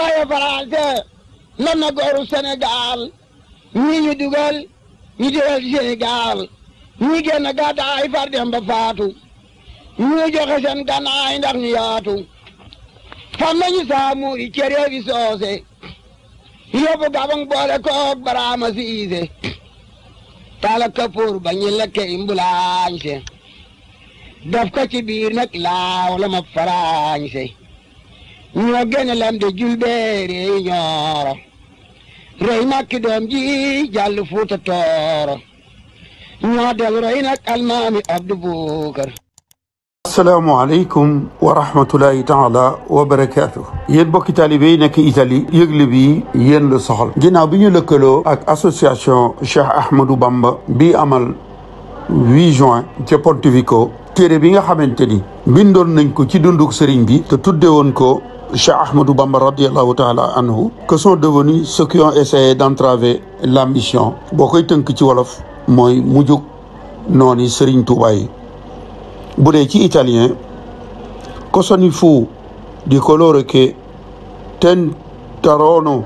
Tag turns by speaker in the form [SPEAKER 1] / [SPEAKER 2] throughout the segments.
[SPEAKER 1] waaye français man na gooru Sénégal ñi ñu dugal Sénégal ñi génn gàddaay far dem ba faatu ñu joxe seen gànnaay ndax ñu yaatu fam nañu Samori cere bi soose yóbbu Gabang boole koog Baraama Siise tala kapoor ba ñu lekke imbulaañse daf ko ci biir nag laaw la ma faraañse ñoo gene lam de julbeere ñooro rey makki doom ji jàll Fuuta Tooro ñoo del rey nag almaami Abdu Bukar.
[SPEAKER 2] asalaamaaleykum wa rahmatulahi taala wa barakaatu. yéen bokki taalibe yi nekk Italie yëgle bi yéen la soxal ginnaaw bi ñu lëkkaloo ak association Cheikh Ahmadou Bamba bi amal 8 juin ca Pontevico téere bi nga xamante ni bindoon nañ ko ci dunduk sëriñ bi te tudde woon ko Cheikh Ahmadou Bamba radiallahu taala anhu que sont devenus ceux qui ont essayé d'entraver la mission boo koy tënk ci wolof mooy mujjug nooni sëriñ Tuubaa yi bu dee ci italien cosa ne fu di coloro che tentarono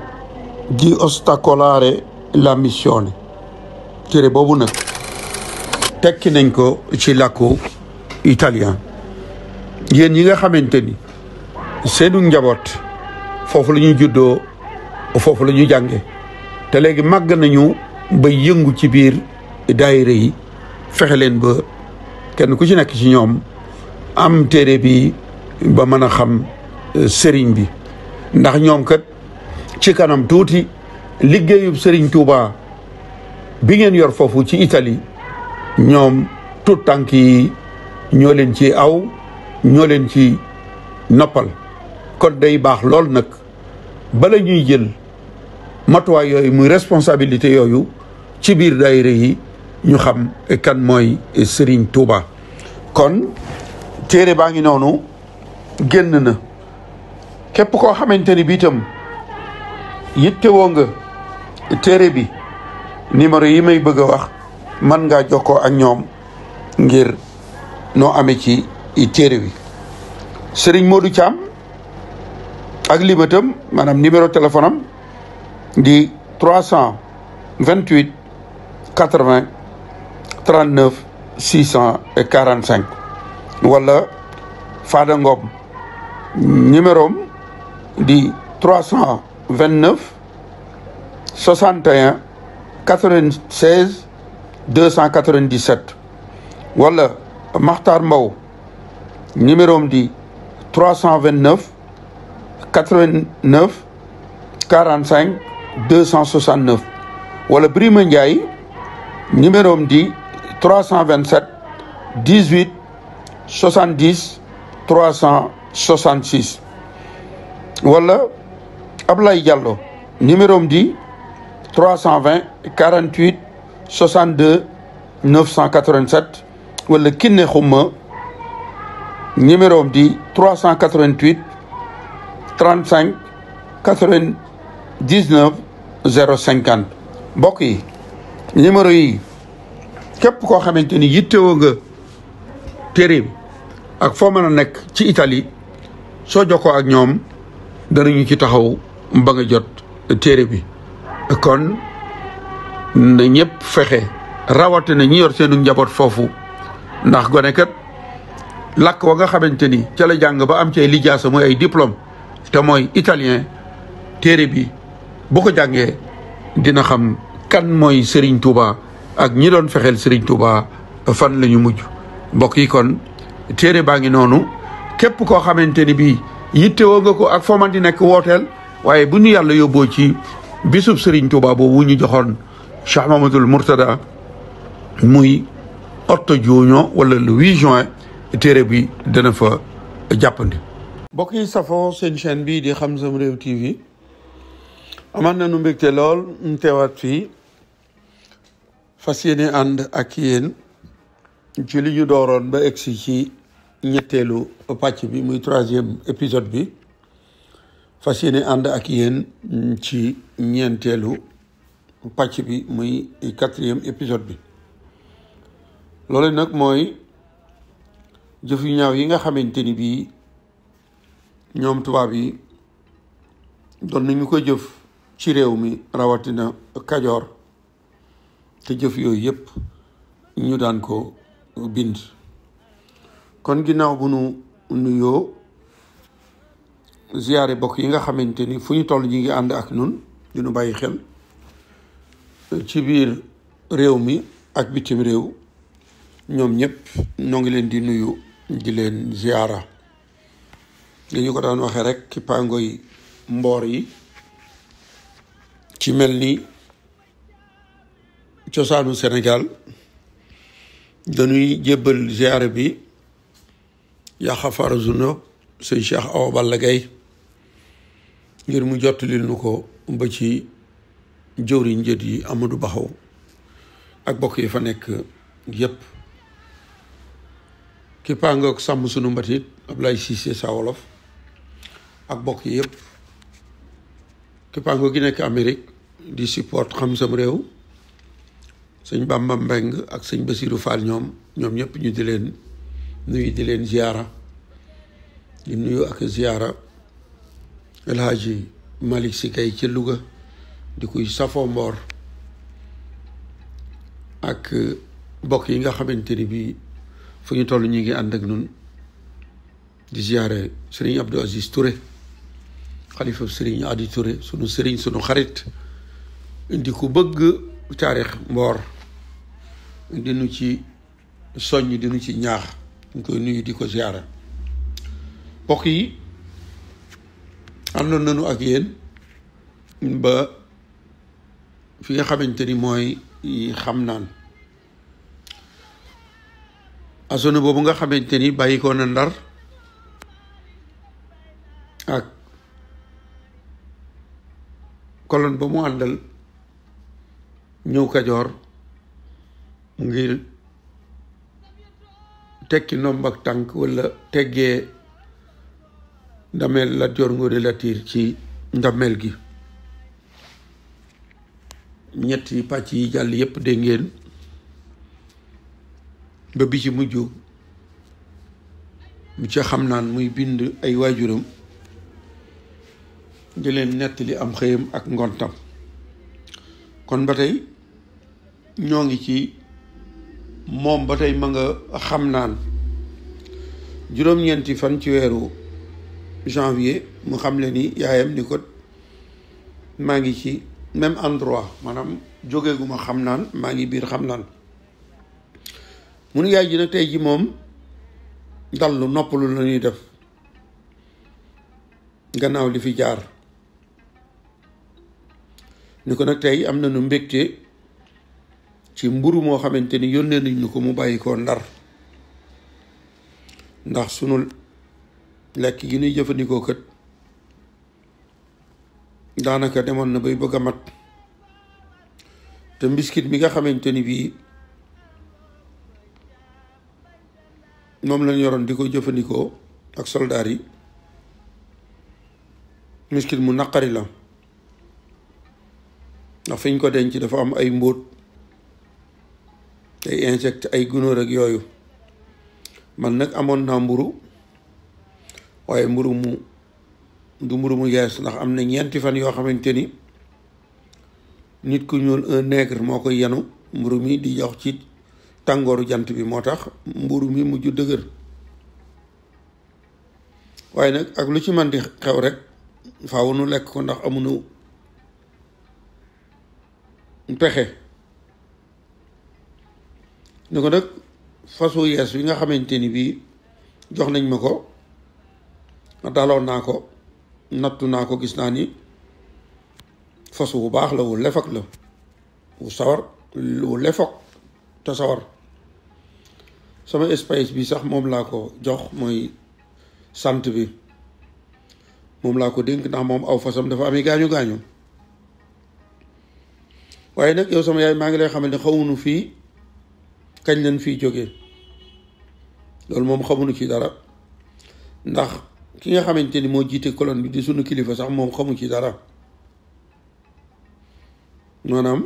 [SPEAKER 2] di ostacolare la missione téere boobu nag tekki nañ ko ci làkku italien yéen ñi nga xamante ni seenu njaboot foofu la ñu juddoo foofu la ñu jànge te léegi màgg nañu ba yëngu ci biir daayira yi fexe leen ba kenn ku ci nekk ci ñoom am téere bi ba mën a xam sëriñ bi ndax ñoom kat ci kanam tuuti liggéeyub sëriñ Touba bi ngeen yor foofu ci Italie ñoom tout tànk yi ñoo leen ci aw ñoo leen ci noppal kon day baax lool nag bala ñuy jël matuwaay yooyu muy responsabilité yooyu ci biir daayira yi ñu xam kan mooy Serigne Touba. kon téere baa ngi noonu génn na képp koo xamante ni bii itam yittewoo nga téere bi numéro yi may bëgg a wax mën ngaa jokkoo ak ñoom ngir noo amee ci téere bi Serigne Modou Thiam ak limatam maanaam numéro téléphone am di 328 80 39 645 wala Fada Ngom numéro am di 329 61 96 297 wala Makhtar Mbow numéro am di 329 89 45 269 wala Brima Ndiaye numéro am di 327 18 70 366 wala Ablaye Diallo numéro am di 320 48 62 987 wala Kiné Xuma numéro am di 388 35 99 050 mbokk yi numéro yi képp koo xamante ni yittewoo nga téere bi ak foo mën a nekk ci Italie soo jokkoo ak ñoom danañu ci taxaw ba nga jot téere bi kon na ñëpp fexe rawatina ñi yor seenu njaboot foofu ndax gone kat làkk wa nga xamante ni ca la jàng ba am ci ay lijaasa muy ay diplôme te mooy italien téere bi bu ko jàngee dina xam kan mooy Serigne Touba ak ñi doon fexeel Serigne Touba fan la ñu mujj mbokk yi kon téere baa ngi noonu képp koo xamante ni bii yittewoo nga ko ak foo man di nekk wooteel waaye bu ñu yàlla yóbboo ci bisub Serigne Touba boobu ñu joxoon Cheikh Mamadou Mourtada muy 8 juin wala le 8 juin téere bi dana fa jàppandi. mbokk yi safoo seen chaîne bii di Xam Sam Réew TV amaan nañu mbégte lool ñu teewaat fii fas yéene ànd ak yéen ci li ñu dooroon ba egsi ci ñetteelu pàcc bi muy 3e épisode bi fas yéene ànd ak yéen ci ñeenteelu pàcc bi muy 4e épisode bi loolu nag mooy jëf yu ñaaw yi nga xamante ni bii ñoom tubaab yi doon nañu ko jëf ci réew mi rawatina Kajoor te jëf yooyu yépp ñu daan ko bind. kon ginnaaw bu nu nuyoo ziyaare bokk yi nga xamante ni fu ñu toll ñi ngi ànd ak nun dinu bàyyi xel ci biir réew mi ak bitim réew, ñoom ñëpp ñoo ngi leen di nuyu di leen ziyaara. dañu ko daan waxee rek ki pangoy mboor yi ci mel ni cosaanu Sénégal dañuy jébbal ziyaara bi yaa xafara zunub sëñ Cheikh Awa Balla Gaye ngir mu jottalil nu ko ba ci jëwriñ njët yi Amadou Baxaw ak bokk yi fa nekk yépp. ki pangook sàmm sunu mbatit Ablaye Cissé Sa Wolof ak bokk yi yépp. ki pango gi nekk Amérique di support Xam Sam Réew sëñ Bamba Mbeng ak sëñ Basiru Fall ñoom ñëpp ñu di leen nuyu di leen ziyaara. di nuyu ak ziyaara El Hadji Malick Sy Kay ci Louga di kuy safoo mboor ak bokk yi nga xamante ni bii fu ñu toll ñu ngi ànd ak nun di ziyaare Serigne Abdou Aziz Touré xalifa Serigne Adi Touré sunu Serigne sunu xarit di ku bëgg taarix mboor di nu ci soññ di nu ci ñaax ñu koy nuyu di ko ziyaara. mbokk yi àndoon nañu ak yéen ba fi nga xamante ni mooy xam naan asona boobu nga xamante ni bàyyi ko na Ndar ak kolon ba mu àndal ñëw Kajoor ngir tekki ndomb ak tànk walla teggee ndameel Lat Joor Ngoone Latiir ci ndameel gi. ñetti pàcc yi jàll yépp dégg ngeen ba bi ci mujj mu ca xam naan muy bind ay waajuram di leen nettali am xëyam ak ngontam. kon ba tey ñoo ngi ci moom ba tey ma nga xam naan juróom-ñeenti fan ci weeru janvier mu xam le ni yaayam ni ko maa ngi ci même endroit maanaam jógeeguma xam naan maa ngi biir xam naan. mu nu yaay ji nag tey ji moom dallu noppalu la ñuy def gannaaw li fi jaar. ni ko nag tey am na nu mbégte ci mburu moo xamante ni yónnee nañ ñu ko mu bàyyi ko Ndar ndax sunu lekk gi ñuy jëfandikoo kët daanaka demoon na bay bëgg a mat te mbiskit bi nga xamante ni bii moom lañ yoroon di ko jëfandikoo ak soldaar yi mbiskit mu naqari la ndax fiñ ko denc dafa am ay mbóot ay insecte ay gunóor ak yooyu. man nag amoon naa mburu waaye mburu mu du mburu mu yees ndax am na ñeenti fan yoo xamante ni nit ku ñuul un nègre moo koy yenu mburu mi di jox ci tàngooru jant bi moo tax mburu mi mujj dëgër. waaye nag ak lu ci man di xew rek faaw nu lekk ko ndax amuñu pexe. ni ko nag fasu yees bi nga xamante ni bii jox nañ ma ko daloon naa ko nattu naa ko gis naa ni fasu bu baax la wu lefak la wu sawar wu lefak te sawar. sama espace bi sax moom laa ko jox mooy sant bi moom laa ko dénk ndax moom aw fasam dafa amee gaañu gaañu. waaye nag yow sama yaay maa ngi lay xamal ne xamuñu fii kañ lañ fii jógee loolu moom xamuñu ci dara ndax ki nga xamante ni moo jiite colonne bi di sunu kilifa sax moom xamu ci dara. maanaam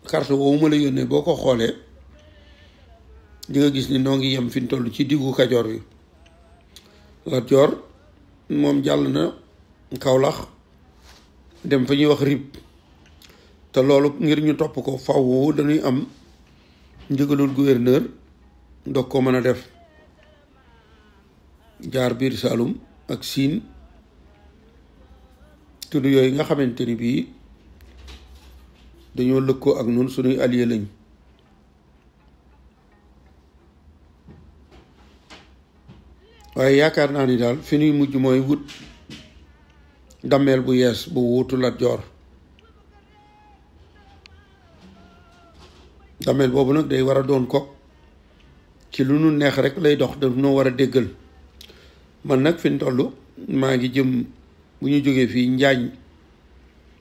[SPEAKER 2] carte woowu ma la yónnee boo ko xoolee di nga gis ni noo ngi yem fi ñu toll ci diggu Kajoor bi. Lat Joor moom jàll na Kawlax dem fa ñuy wax rib te loolu ngir ñu topp ko faw dañuy am ndigalul gouverneur ndox ko mën a def jaar biir Saalum ak Siin tudd yooyu nga xamante ni bii dañoo lëkkoo ak ñun suñuy allié lañ waaye yaakaar naa ni daal fi ñuy mujj mooy wut dammeel bu yees bu wuutu Lat Joor dammeel boobu nag day war a doon ko ci lu nu neex rek lay dox daf noo war a déggal man nag fi ñu toll maa ngi jëm bu ñu jógee fii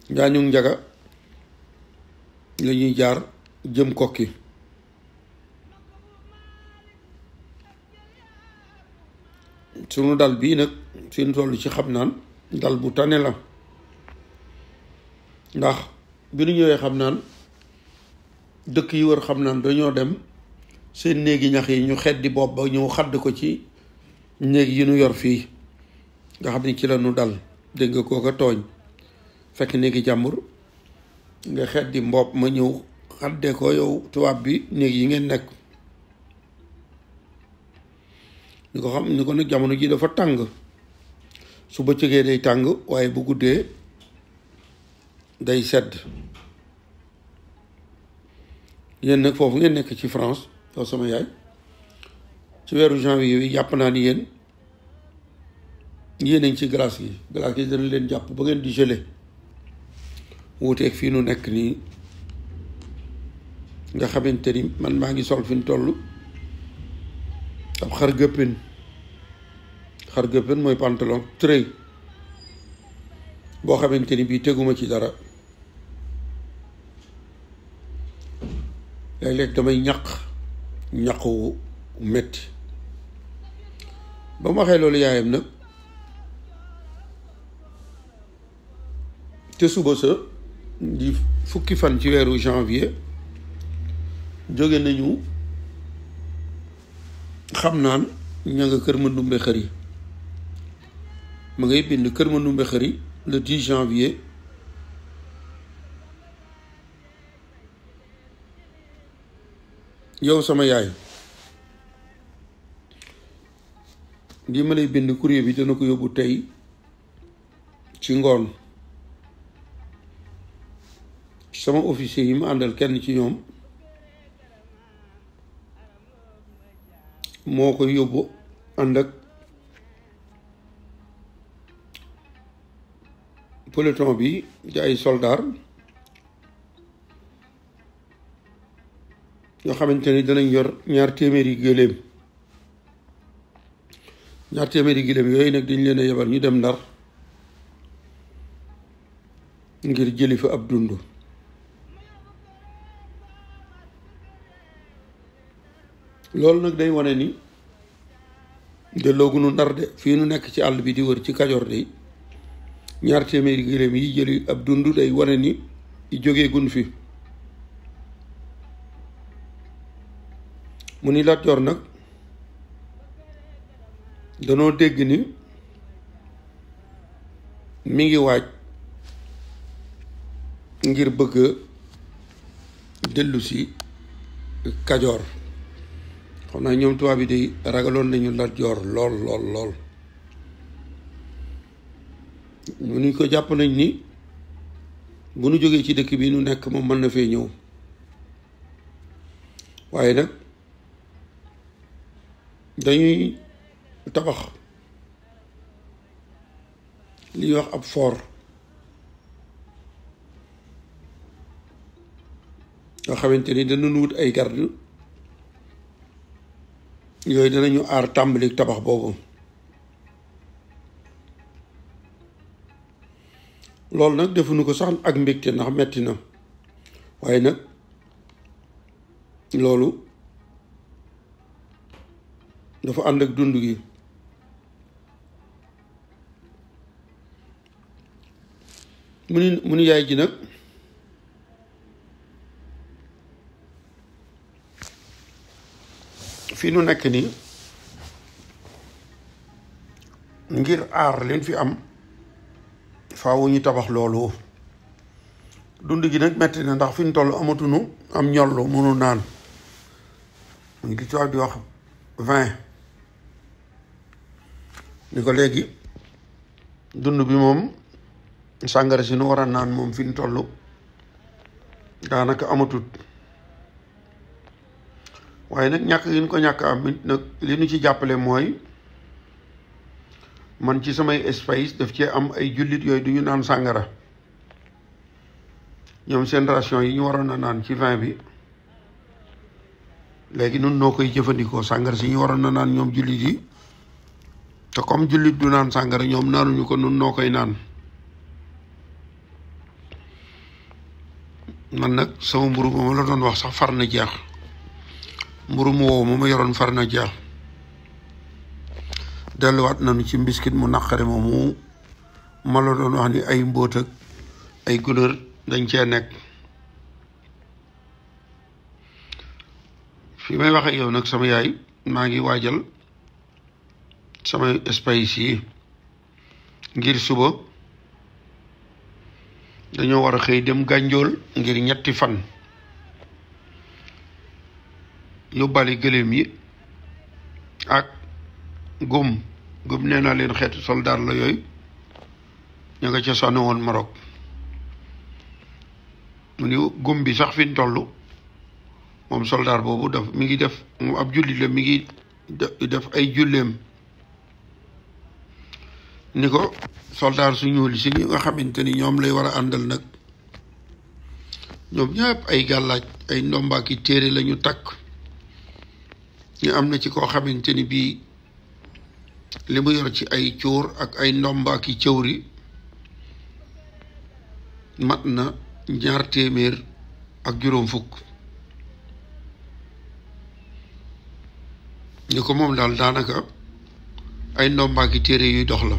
[SPEAKER 2] njaañu njaga la ñuy jaar jëm kokki sunu dal bii nag fi ñu toll ci xam naan dal bu tane la ndax bi nu ñëwee xam naan dëkk yi wër xam naan dañoo dem seen néegi ñax yi ñu xeddi bopp ba ñëw xadd ko ci néeg yi nu yor fii nga xam ni ci la nu dal dégg nga kooka tooñ fekk néegi jàmbur nga xeddi mbopp ma ñëw xadde ko yow tubaab bi néeg yi ngeen nekk ni ko xam ni ko nag jamono ji dafa tàng su bëccëgee day tàng waaye bu guddee day sedd yéen nag foofu ngeen nekk ci France yow sama yaay ci weeru janvier yi jàpp naa ni yéen nañ ci glace gi dana leen jàpp ba ngeen di gelé wuuteeg fii nu nekk nii nga xamante ni man maa ngi sol fi mu toll ab xar gëppin mooy pantalon trey boo xamante ni bii teguma ci dara léeg-léeg damay ñaq wu metti ba mu waxee loolu yaayam nag te suba sa di fukki fan ci weeru janvier jóge nañu xam naan ña nga kër Mandumbe Xëri ma ngay bind kër Mandumbe Xëri le 10 janvier yow sama yaay lii ma lay bind courrier bi dana ko yóbbu tey ci ngoon sama officier yi ma àndal kenn ci ñoom moo ko yóbbu ànd ak peloton bi di ay soldaar yoo xamante ni danañ yor 200 gëléem 200 gëléem yooyu nag dañ leen a yebal ñu dem Ndar ngir jëli fa ab dund loolu nag day wane ni delloogu nu Ndar de fii nu nekk ci àll bi di wër ci Kajoor de 200 gëléem yi jëli ab dund day wane ni jógee gun fi mu ni Lat Joor nag danoo dégg ni mi ngi waaj ngir bëgg dellu si Kajoor xam naa ñoom tubaab bi day ragaloon nañu Lat Joor lool mu ni ko jàpp nañ ni bu nu jógee ci dëkk bi nu nekk moom mën na fee ñëw waaye nag dañuy tabax li ñuy wax ab fort yoo xamante ni danañu wut ay garde yooyu danañu aar tàmbali tabax boobu loolu nag defuñu ko sax ak mbégte ndax metti na waaye nag loolu dafa ànd ak dund gi mu ni yaay ji nag fii nu nekk nii ngir aar leen fi am faawu ñu tabax loolu dund gi nag metti na ndax fi ñu toll amatunu am ñollu mënu naan mu ngi li tubaab di wax vin ni ko léegi dund bi moom sàngara si nu war a naan moom fi ñu toll daanaka amatut waaye nag ñàkk gi ñu ko ñàkk am nag li ñu ci jàppale mooy man ci samay espace daf cee am ay jullit yooyu du ñu naan sàngara ñoom seen ration yi ñu waroon a naan ci vin bi léegi nun noo koy jëfandikoo sàngara si ñu waroon na naan ñoom jullit yi te comme jullit du naan sàngara ñoom naanuñu ko nun noo koy naan man nag sama mburu ma la doon wax sax far na jeex mburu mu wow ma yoroon far na jeex delluwaat nañu ci mbiskit mu naqare moomu ma la doon wax ni ay mbóot ak ay gunóor dañ cee nekk fi may wax ak yow nag sama yaay maa ngi waajal sama espace yi ngir suba dañoo war a xëy dem gànjool ngir 3 fan yóbbaale gëléem yi ak gum nee naa leen xeetu soldaar la yooyu ña nga ca sonn woon Maroc mu ni gum bi sax fi ñu toll moom soldaar boobu mi ngi def moom ab jullit la mi ngi def ay julleem ni ko soldaar su ñuul si ñi nga xamante ni ñoom lay war a àndal nag ñoom ñëpp ay gàllaaj ay ndombaaki téere la ñu takk ñu am na ci koo xamante ni bii li mu yor ci ay cuur ak ay ndombaaki cëwri mat na 200 ak juróom fukk ni ko moom daal daanaka ay ndombaaki téere yuy dox la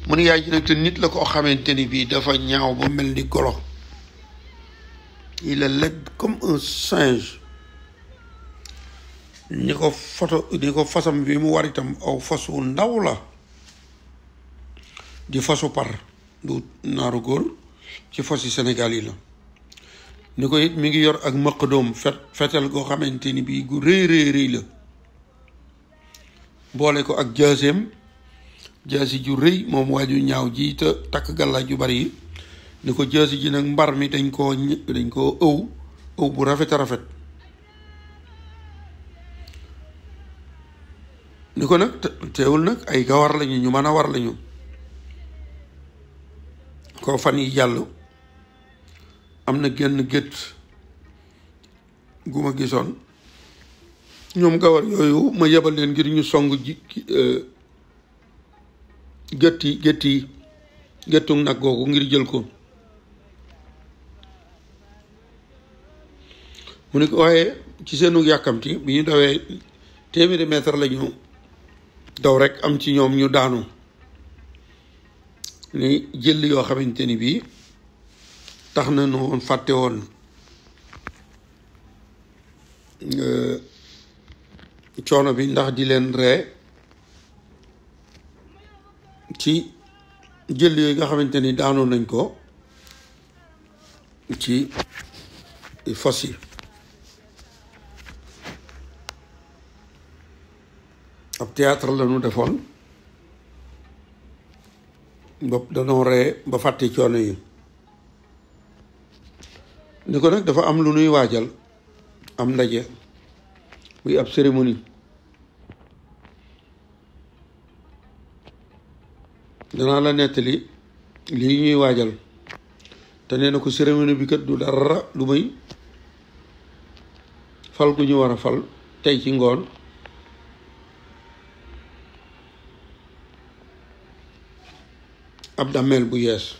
[SPEAKER 2] mu ne yaay ji nag te nit la koo xamante ni bii dafa ñaaw ba mel ni golo il est laid comme un singe ni ko fasam bi mu war itam aw fas wu ndaw la di fasu par du naaru góor ci fas yi Sénégal yi la ni ko it mi ngi yor ak mëq doom fetel goo xamante ni bii gu rëy la boole ko ak jaasi ju rëy moom waaju ñaaw ji te takk gàllaaj ju bari yi ni ko jaasi ji nag mbar mi dañ koo ëw bu rafet a rafet ni ko nag teewul nag ay gawar lañu ñu mën a war lañu ko fan yi jàll am na genn gétt gu ma gisoon ñoom gawar yooyu ma yebal leen ngir ñu song géttu nag googu ngir jël ko mu ne ko waaye ci seenu yàkkamti bi ñu dawee 100 mètres lañu daw rek am ci ñoom ñu daanu ni jël yoo xamante ni bii tax na nu fàtte woon coono bi ndax di leen ree ci jël yooyu nga xamante ni daanoon nañ ko ci fos yi ab théâtre la ñu defoon bopp danoo ree ba fàtte coono yi ni ko nag dafa am lu nuy waajal am ndaje muy ab cérémonie danaa la nettali lii ñuy waajal te nee na ko cérémonie bi kat du dara lu may fal gu ñu war a fal tey ci ngoon ab dammeel bu yees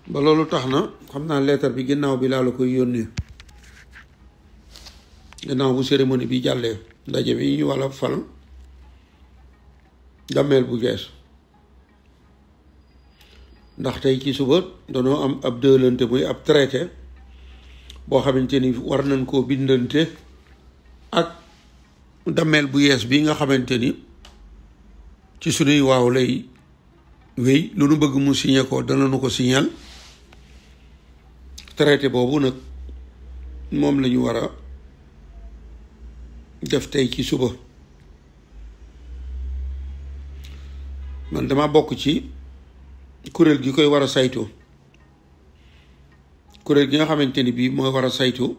[SPEAKER 2] ba loolu tax na xam naa leetar bi ginnaaw bi laa la koy yónnee ginnaaw bu cérémonie bi jàllee ndaje bi ñu walla fal dammeel bu yees ndax tey ci suba danoo am ab dëlante muy ab traité boo xamante ni war nañ koo bindante ak dammeel bu yees bi nga xamante ni ci sunuy waaw lay wéy lu nu bëgg mu signé ko dana nu ko signal traité boobu nag moom la ñu war a def tey ci suba man dama bokk ci kuréel gi koy war a saytu kuréel gi nga xamante ni bii mooy war a saytu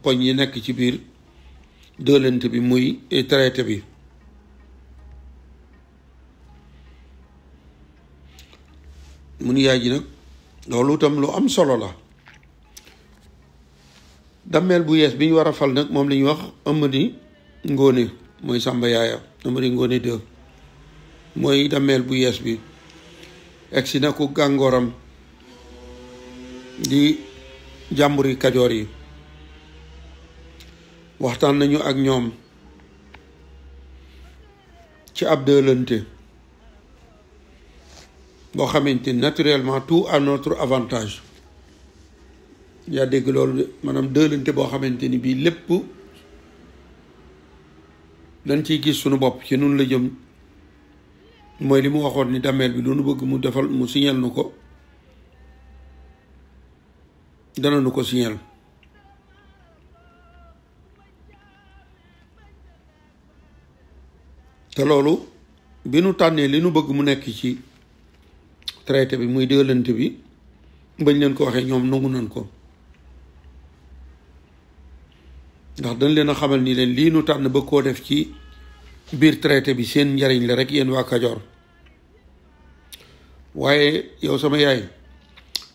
[SPEAKER 2] poñ yi nekk ci biir dëlante bi muy traité bi mu ni yaay ji nag loolu itam lu am solo la dammeel bu yees bi ñu war a fal nag moom la ñuy wax Amady Ngoone mooy Samba yaaya Amady Ngoone 2 mooy dammeel bu yees bi egsi na ku gàngooram di jàmburi Kajoor yi waxtaan nañu ak ñoom ci ab dëlante boo xamante naturellement tout à notre avantage yaa dégg loolu de maanaam dëlante boo xamante ni bii lépp dañ ciy gis sunu bopp ci nun la jëm mooy li mu waxoon ni dameel bi lu nu bëgg mu defal mu signal nu ko dana nu ko signal te loolu bi nu tànnee li nu bëgg mu nekk ci traité bi muy dëlante bi bañ leen ko waxee ñoom nangu nañ ko ndax dañ leen a xamal ni leen lii nu tànn ba koo def ci biir traité bi seen njariñ la rek yéen waa Kajoor waaye yow sama yaay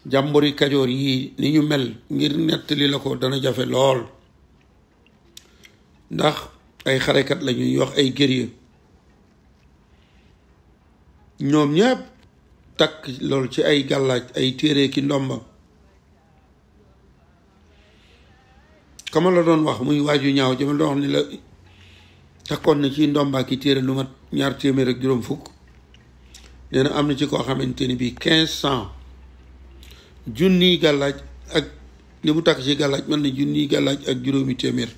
[SPEAKER 2] jàmburi Kajoor yii ni ñu mel ngir nettali la ko dana jafe lool ndax ay xarekat la ñuy wax ay guerrier ñoom ñëpp takk loolu ci ay gàllaaj ay téere ki ndomba kama la doon wax muy waaju ñaaw jama doon wax ni la takkoon na ci ndomba ki téere lu mat 200 ak juróom fukk nee na am na ci koo xamante ni bii 1500 junniy gàllaaj ak li mu takk ci gàllaaj mën na junniy gàllaaj ak juróomi téeméer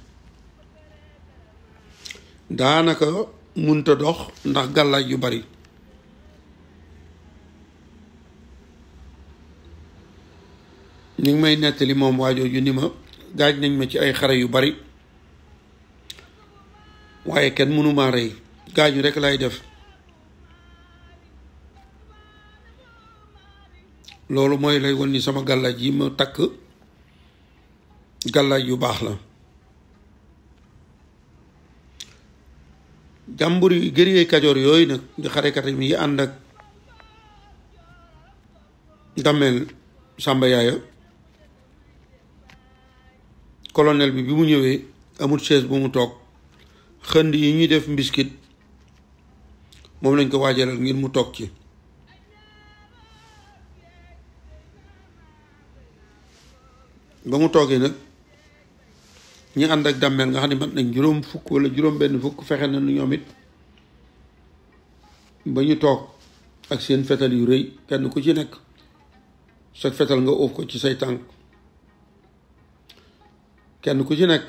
[SPEAKER 2] daanaka munta dox ndax gàllaaj yu bari ñu ngi may nettali moom waajooju ni ma gaaj nañ ma ci ay xare yu bari waaye kenn mënumaa rey gaañu rekk lay def loolu mooy lay won ni sama gàllaaj yi ma takk gàllaaj yu baax la jàmburi guerrier Kajoor yooyu nag di xarekat yi ànd ak dammeel Samba yaaya colonel bi mu ñëwee amul chaise bu mu toog xënd yi ñuy def mbiskit moom lañ ko waajalal ngir mu toog ci ba mu toogee nag ñi ànd ak dammeel nga xam ne mat nañ juróom fukk wala juróom benn fukk fexe na nu ñoom it ba ñu toog ak seen fetal yu rëy kenn ku ci nekk sa fetal nga uuf ko ci say tànk kenn ku ci nekk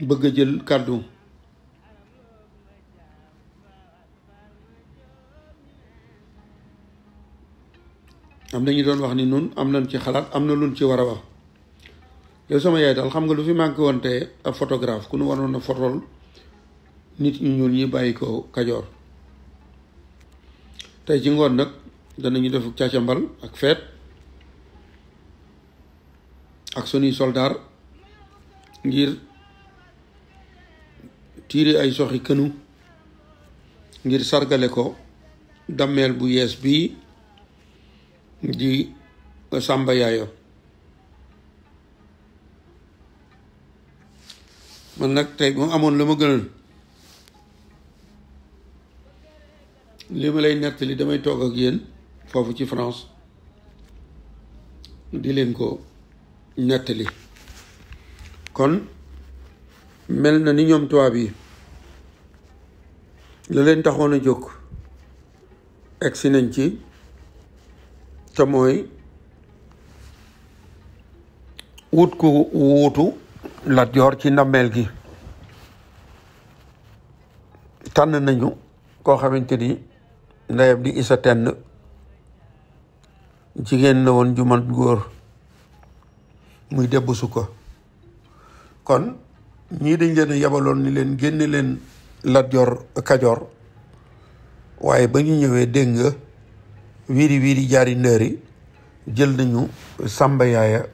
[SPEAKER 2] bëgg a jël kàddu am na ñu doon wax ni nun am nañ ci xalaat am na luñ ci war a wax yow sama yaay daal xam nga lu fi manqué woon te ab photographe ku nu waroon a fotol nit ñu ñuul ñi bàyyi ko Kajoor tey ci ngoon nag danañu def càccambal ak feet ak sunuy soldaar ngir tiire ay soxi kënu ngir sargale ko dammeel bu yees bii di Samba yaaya man nag tey moom amoon la ma gënal li ma lay nettali damay toog ak yéen foofu ci France di leen ko nettali kon mel na ni ñoom tubaab yi la leen taxoon a jóg egsi nañ ci te mooy wut ku wuutu Lat Joor ci ndàmmeel gi tànn nañu koo xamante ni ndeyam di isa tenn jigéen la woon ju mat góor muy debbu su ko kon ñii dañ leen a yabaloon ni leen génne leen Lat Joor Kajoor waaye ba ñu ñëwee dégg nga wiiri wiiri jaari ndëri jël nañu Samba Yaaya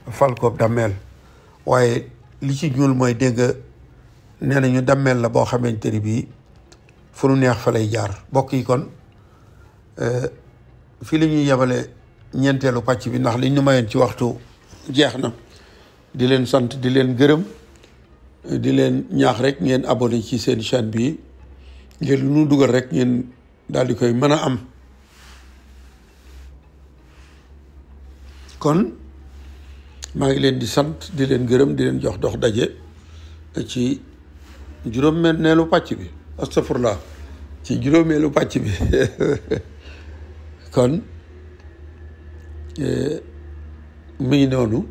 [SPEAKER 2] fal ko dammeel waaye li ci ñuul mooy dégg nga nee nañu dammeel la boo xamante ni bii fu nu neex fa lay jaar bokk yi kon fii la ñuy yebale ñeenteelu pàcc bi ndax liñ ñu mayoon ci waxtu jeex na di leen sant di leen gërëm di leen ñaax rek ngeen abonné ci seen chaîne bi ngir lu nu dugal rek ngeen daal di koy mën a am kon maa ngi leen di sant di leen gërëm di leen jox dox daje ci juróomeelu pàcc bi astafurlah ci juróomeelu pàcc bi kon mi ngi noonu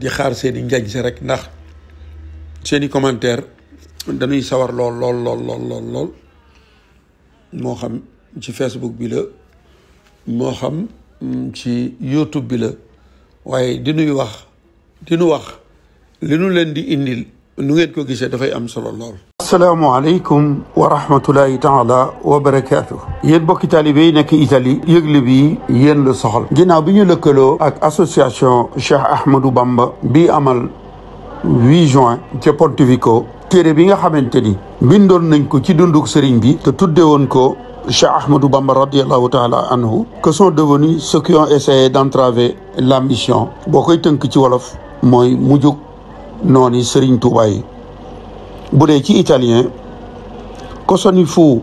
[SPEAKER 2] di xaar seeni njañ sa rek ndax seeni commentaire dañuy sawar lool moo xam ci Facebook bi la moo xam ci YouTube bi la waaye di nu wax li nu leen di indil nu ngeen ko gisee dafay am solo lool. asalaamaaleykum wa rahmatullahi taala wa barakaatu. yéen bokki taalibe yi nekk Italie yëgle bi yéen la soxal ginnaaw bi ñu lëkkaloo ak association Cheikh Ahmadou Bamba bi amal 8 juin ca Pontevico téere bi nga xamante ni bindoon nañ ko ci dunduk sëriñ bi te tudde woon ko Cheikh Ahmadou Bamba radiallahu taala anhu que sont devenus ceux qui ont essayé d'entraver la mission boo koy tënk ci wolof mooy mujjug nooni sëriñ Tuuba yi bu dee ci italien cosa ne fu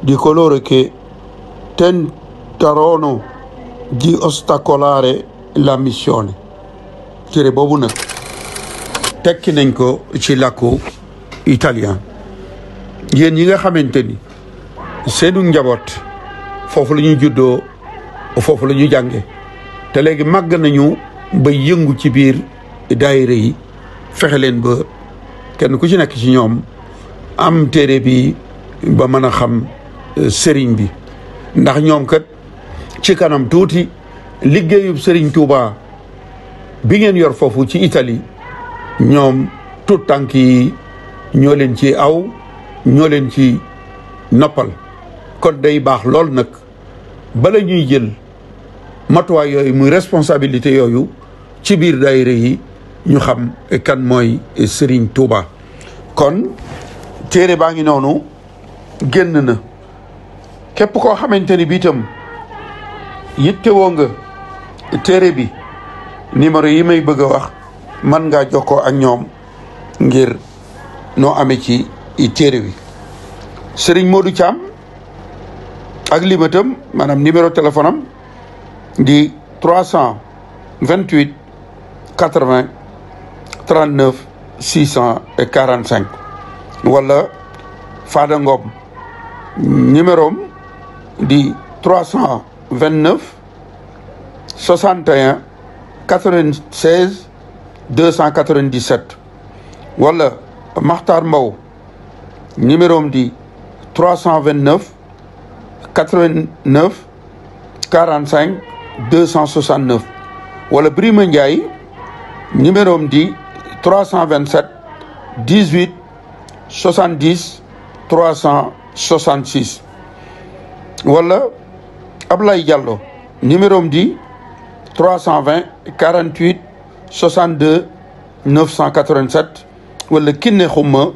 [SPEAKER 2] di coloro che tentarono di ostacolare la missione téere boobu nag tekki nañ ko ci làkku italien yéen ñi nga xamante ni seenu njaboot foofu la ñuy juddoo foofu la ñuy jànge te léegi màgg nañu ba yëngu ci biir daayira yi fexe leen ba kenn ku ci nekk ci ñoom am téere bi ba mën a xam sëriñ bi ndax ñoom kat ci kanam tuuti liggéeyub sëriñ Tuuba bi ngeen yor foofu ci Italie ñoom tout tànk yi ñoo leen ci aw ñoo leen ci noppal kon day baax lool nag bala ñuy jël matuwaay yooyu muy responsabilité yooyu ci biir daayira yi ñu xam kan mooy Serigne Touba kon téere baa ngi noonu génn na képp koo xamante ni bi itam yittewoo nga téere bi numéro yi may bëgg a wax mën ngaa jokkoo ak ñoom ngir noo amee ci téere bi Serigne Modou Thiam ak limatam maanaam numéro téléphone am di 328 80 39 645 wala Fada Ngom numéro am di 329 61 96 297 wala Makhtar Mbow numéro am di 329 89 45 269 wala Brima Ndiaye numéro am di 327 18 70 366 wala Ablaye Diallo numéro am di 320 48 62 987 wala Kiné Xuma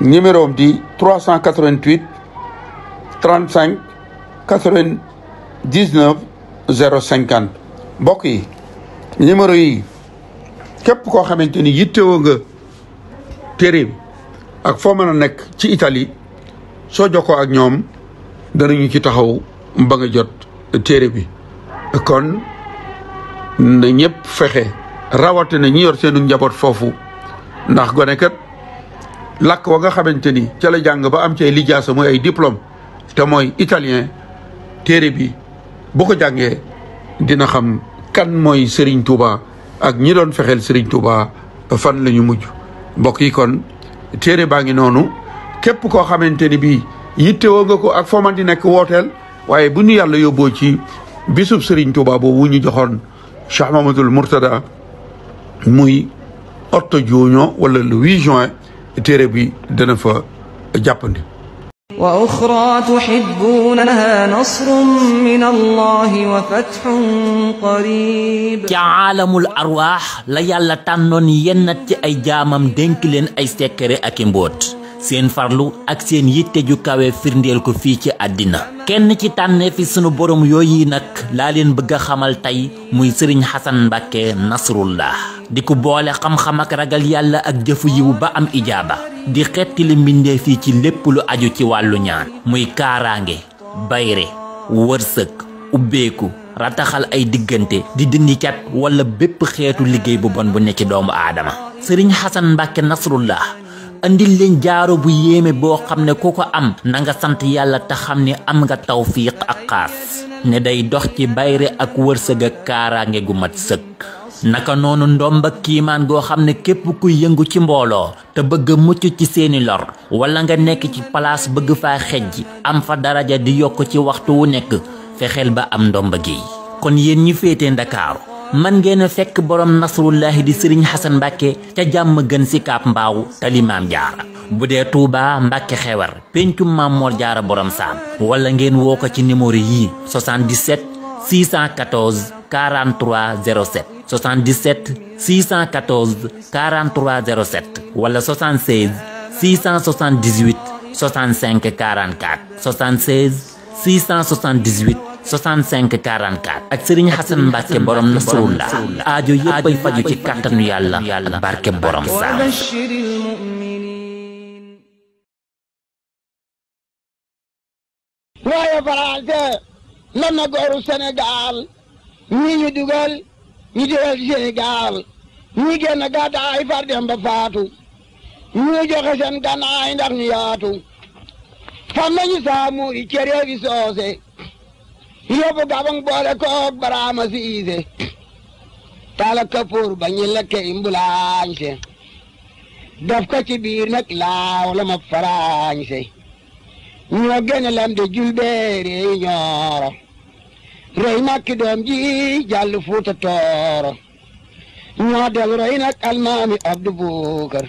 [SPEAKER 2] numéro am di 388 35 99 050 mbokk yi numéro yi képp koo xamante ni yittewoo nga téere bi ak foo mën a nekk ci Italie soo jokkoo ak ñoom danañu ci taxaw ba nga jot téere bi kon na ñëpp fexe rawatina ñi yor seenu njaboot foofu ndax gone kat làkk wa nga xamante ni ca la jàng ba am ci ay lijaasa mooy ay diplôme te mooy italien téere bi bu ko jàngee dina xam kan mooy Serigne Touba ak ñi doon fexeel Serigne Touba fan la ñu mujj mbokk yi kon téere baa ngi noonu képp koo xamante ni bii yittewoo nga ko ak foo man di nekk wooteel waaye bu ñu yàlla yóbboo ci bisub Serigne Touba boobu ñu joxoon Cheikh Mamadou Mourtada muy 8 juin wala le 8 juin téere bi dana fa jàppandi.
[SPEAKER 3] wa uxraa tuhibbuunahaa nasrun min Allahi wa fathun qariib.
[SPEAKER 4] ca aalamul arwaax la yàlla tànnoon yennat ci ay jaamam dénk leen ay sekkere ak i mbóot seen farlu ak seen yitte ju kawe firndeel ko fii ci àddina kenn ci tànnee fi sunu borom yooyu nag laa leen bëgg a xamal tey muy Sëriñ Xasan Mbàkke Nasrullah di ko boole xam-xam ak ragal yàlla ak jëfu yiw ba am ijaaba di xetti li mbindee fii ci lépp lu aju ci wàllu ñaan muy kaaraange bayre wërsëg ubbeeku rataxal ay diggante di dindi cat wala bépp xeetu liggéey bu bon bu ne ci doomu aadama Sëriñ Xasan Mbàkke Nasrullah andil leen jaaro bu yéeme boo xam ne ku ko am na nga sant yàlla te xam ne am nga tawfiq ak xaas ne day dox ci bayre ak wërsëg ak kaaraange gu mat sëkk naka noonu ndomba kiimaan goo xam ne képp kuy yëngu ci mbooloo te bëgg mucc ci seeni lor wala nga nekk ci place bëgg faa xejj am fa daraja di yokk ci waxtu wu nekk fexeel ba am ndomba gi kon yéen ñi féete Ndakaaru man ngeen a fekk borom Nasrullahi di Sëriñ Xasan Mbàkke ca jàmm gën si Kaap Mbaaw tali Maam Jaara bu dee Tuuba Mbàkke Xewar pencum Maam Moor Jaara borom saam wala ngeen woo ko ci numéro yii 77 614 43 07 77 614 43 07 wala 76 678 65 44 76 678 65 44 ak Sëriñ Xasan Mbàkke borom Nasrullah aajo yépp ay faju ci kàttanu yàlla barke borom saam.
[SPEAKER 1] waaye Faranse nan na gooru Sénégal ñi ñu dugal ñu dugal Sénégal ñi génn gàddaay far dem ba faatu ñu joxe seen gànnaay ndax ñu yaatu fam nañu saamu i cere bi soose yóbbu gabang boole koog baraama siise tala kapoor ba ñu lekke imbulaañse daf ko ci biir nag laaw la ma faraañse ñoo gën a lam de julbeere ñooro rey makki doom ji jàll fuuta tooro ñoo del rey nag almaami Abdu Bukar